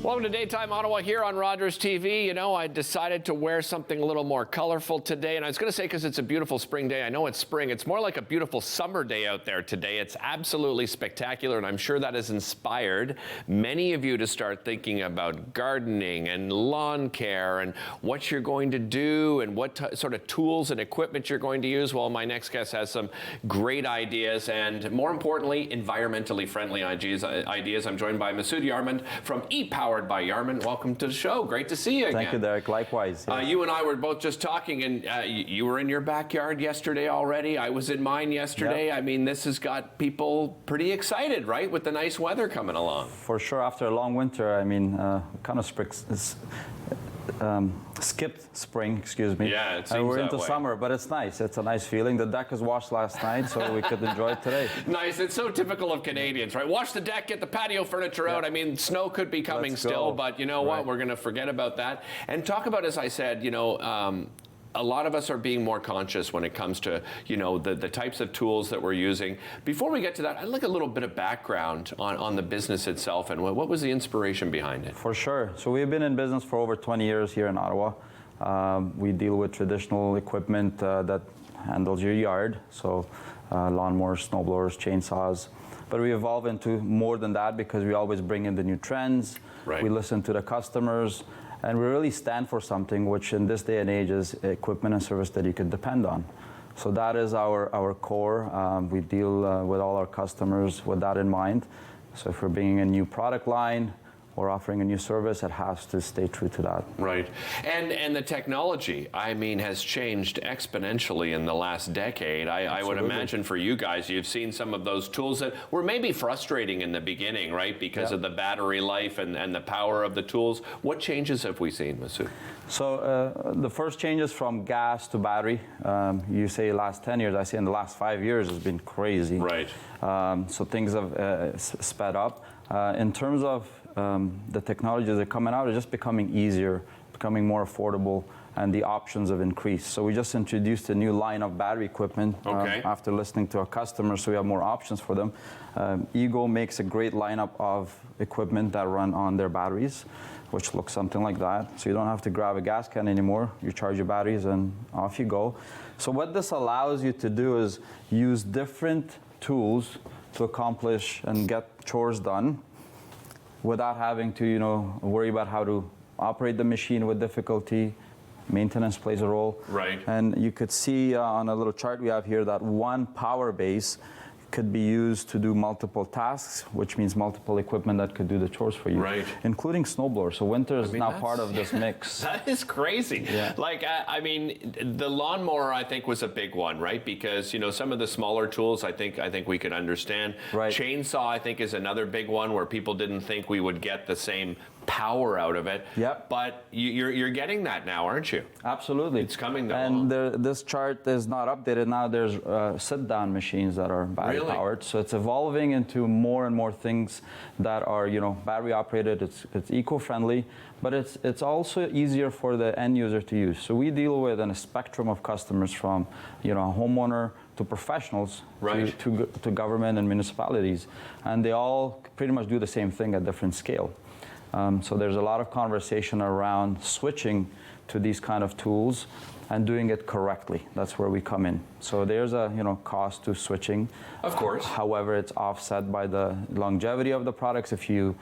Welcome to Daytime Ottawa here on Rogers TV. You know, I decided to wear something a little more colorful today, and I was going to say because it's a beautiful spring day. I know it's spring. It's more like a beautiful summer day out there today. It's absolutely spectacular, and I'm sure that has inspired many of you to start thinking about gardening and lawn care and what you're going to do and what sort of tools and equipment you're going to use. Well, my next guest has some great ideas and, more importantly, environmentally friendly ideas. I'm joined by Masood Yarman from ePowerd by Yarman. Welcome to the show. Great to see you again. Thank you, Derek. Likewise. Yes. You and I were both just talking, and you were in your backyard yesterday already. I was in mine yesterday. Yep. I mean, this has got people pretty excited, right, with the nice weather coming along. For sure. After a long winter, I mean, kind of skipped spring, excuse me. Yeah, it seems we're that into way. Summer, but it's nice. It's a nice feeling. The deck was washed last night, so we could enjoy it today. Nice. It's so typical of Canadians, right? Wash the deck, get the patio furniture out. I mean, snow could be coming still, but you know what? We're going to forget about that. And talk about, as I said, you know, a lot of us are being more conscious when it comes to, you know, the types of tools that we're using. Before we get to that, I'd like a little bit of background on the business itself and what was the inspiration behind it? For sure. So we've been in business for over 20 years here in Ottawa. We deal with traditional equipment that handles your yard, so lawnmowers, snowblowers, chainsaws. But we evolve into more than that because we always bring in the new trends. Right. We listen to the customers. And we really stand for something which in this day and age is equipment and service that you can depend on. So that is our core. We deal with all our customers with that in mind. So if we're bringing a new product line or offering a new service, it has to stay true to that. Right. And the technology, I mean, has changed exponentially in the last decade. I would imagine for you guys, you've seen some of those tools that were maybe frustrating in the beginning, right? Because of the battery life and the power of the tools. What changes have we seen, Masood? So the first changes from gas to battery, you say last 10 years, I say in the last 5 years has been crazy. Right. So things have sped up. In terms of the technologies that are coming out, are just becoming easier, becoming more affordable, and the options have increased. So we just introduced a new line of battery equipment after listening to our customers, so we have more options for them. Ego makes a great lineup of equipment that run on their batteries, which looks something like that. So you don't have to grab a gas can anymore. You charge your batteries and off you go. So what this allows you to do is use different tools to accomplish and get chores done without having to, you know, worry about how to operate the machine with difficulty. Maintenance plays a role. Right. And you could see on a little chart we have here that one power base could be used to do multiple tasks, which means multiple equipment that could do the chores for you, right, including snowblowers. So winter is now part of this mix. That is crazy. Yeah. Like, I mean, the lawnmower, I think, was a big one, right? Because, you know, some of the smaller tools, I think we could understand. Right. Chainsaw, I think, is another big one where people didn't think we would get the same power out of it. Yep. But you're getting that now, aren't you? Absolutely. It's coming along. And this chart is not updated now. There's sit-down machines that are battery powered. So it's evolving into more and more things that are, you know, battery operated. It's eco-friendly, but it's also easier for the end user to use. So we deal with a spectrum of customers from, you know, a homeowner to professionals, right, to government and municipalities, and they all pretty much do the same thing at different scale. So there's a lot of conversation around switching to these kind of tools and doing it correctly. That's where we come in. So there's a, you know, cost to switching. Of course. However, it's offset by the longevity of the products if you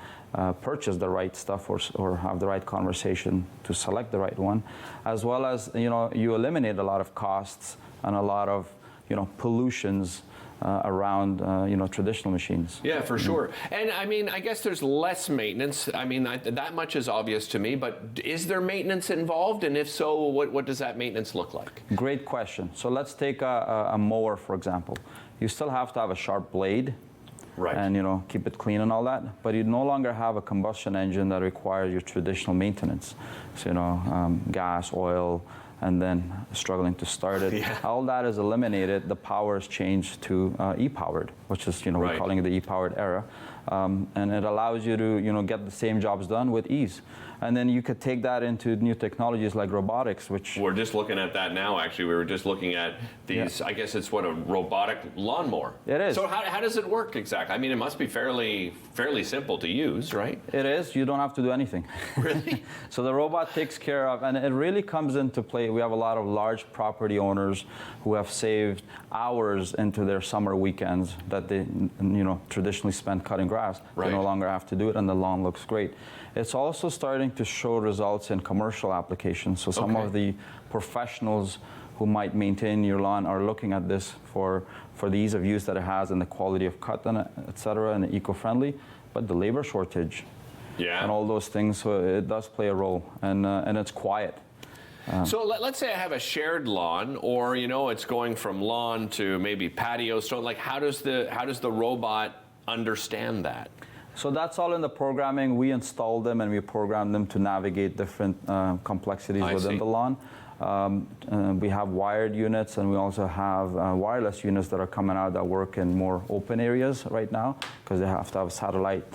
purchase the right stuff or have the right conversation to select the right one, as well as, you know, you eliminate a lot of costs and a lot of, you know, pollutions around, you know, traditional machines. Yeah, for sure. And I mean, I guess there's less maintenance. I mean, that much is obvious to me, but is there maintenance involved? And if so, what does that maintenance look like? Great question. So let's take a mower, for example. You still have to have a sharp blade. Right. And, you know, keep it clean and all that, but you no longer have a combustion engine that requires your traditional maintenance. So, you know, gas, oil, and then struggling to start it. Yeah. All that is eliminated. The power is changed to ePowerd, which is, you know, we're calling it the ePowerd era. and it allows you to get the same jobs done with ease. And then you could take that into new technologies like robotics, which we're just looking at that now. Actually, we were just looking at these. I guess it's what, a robotic lawnmower. It is. So how does it work exactly? I mean, it must be fairly simple to use, right? It is. You don't have to do anything. Really? So the robot takes care of, and it really comes into play. We have a lot of large property owners who have saved hours into their summer weekends that they traditionally spend cutting grass. Right. They no longer have to do it, and the lawn looks great. It's also starting to show results in commercial applications. So some of the professionals who might maintain your lawn are looking at this for the ease of use that it has and the quality of cut, and et cetera, and eco-friendly, but the labor shortage and all those things, so it does play a role, and it's quiet. So let's say I have a shared lawn, or it's going from lawn to maybe patio stone. Like, how does the robot understand that? So that's all in the programming. We install them and we program them to navigate different complexities within the lawn. We have wired units, and we also have wireless units that are coming out that work in more open areas right now, because they have to have satellite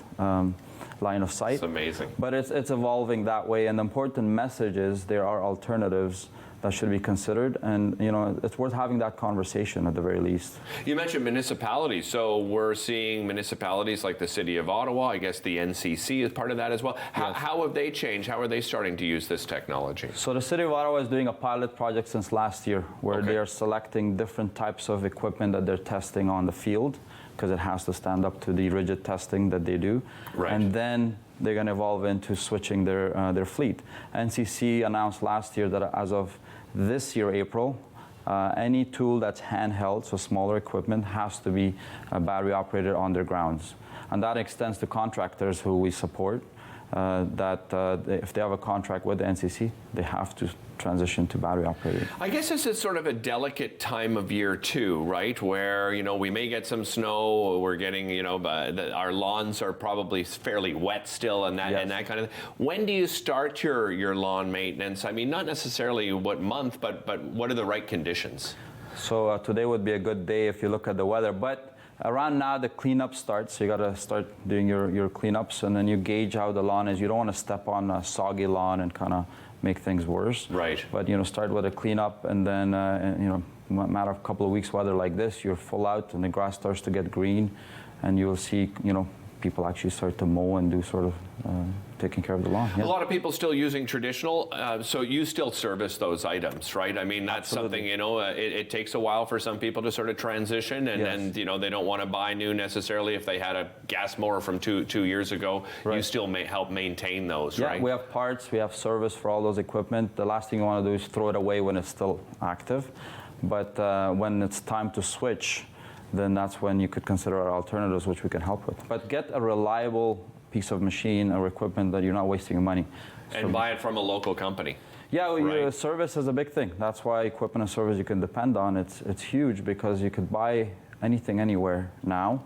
line of sight. It's amazing. But it's evolving that way, and the important message is there are alternatives that should be considered, and it's worth having that conversation at the very least. You mentioned municipalities, so we're seeing municipalities like the City of Ottawa. I guess the NCC is part of that as well. How have they changed? How are they starting to use this technology? So the City of Ottawa is doing a pilot project since last year, where they are selecting different types of equipment that they're testing on the field, because it has to stand up to the rigid testing that they do. Right. And then they're going to evolve into switching their fleet. NCC announced last year that as of this year, April, any tool that's handheld, so smaller equipment, has to be battery operated on their grounds. And that extends to contractors who we support, if they have a contract with the NCC, they have to transition to battery operated. I guess this is sort of a delicate time of year too, right? Where, we may get some snow, we're getting, our lawns are probably fairly wet still, and that and that kind of thing. When do you start your lawn maintenance? I mean, not necessarily what month, but what are the right conditions? So today would be a good day if you look at the weather, but around now the cleanup starts. So you got to start doing your cleanups, and then you gauge how the lawn is. You don't want to step on a soggy lawn and kind of make things worse. Right. But start with a cleanup, and then matter of a couple of weeks weather like this, you're full out and the grass starts to get green, and you'll see people actually start to mow and do sort of taking care of the lawn. A lot of people still using traditional, so you still service those items, right? I mean, that's something, it takes a while for some people to sort of transition, and they don't want to buy new necessarily if they had a gas mower from two years ago. Right. You still help maintain those, right? We have parts, we have service for all those equipment. The last thing you want to do is throw it away when it's still active. But when it's time to switch, then that's when you could consider our alternatives, which we can help with. But get a reliable piece of machine or equipment that you're not wasting your money. And buy it from a local company. Yeah, your service is a big thing. That's why equipment and service you can depend on. It's huge, because you could buy anything anywhere now.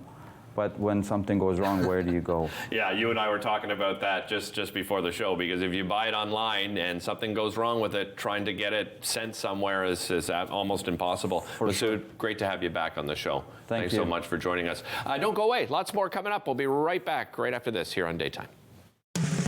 But when something goes wrong, where do you go? Yeah, you and I were talking about that just before the show, because if you buy it online and something goes wrong with it, trying to get it sent somewhere is almost impossible. Masoud, great to have you back on the show. Thanks so much for joining us. Don't go away. Lots more coming up. We'll be right back right after this here on Daytime.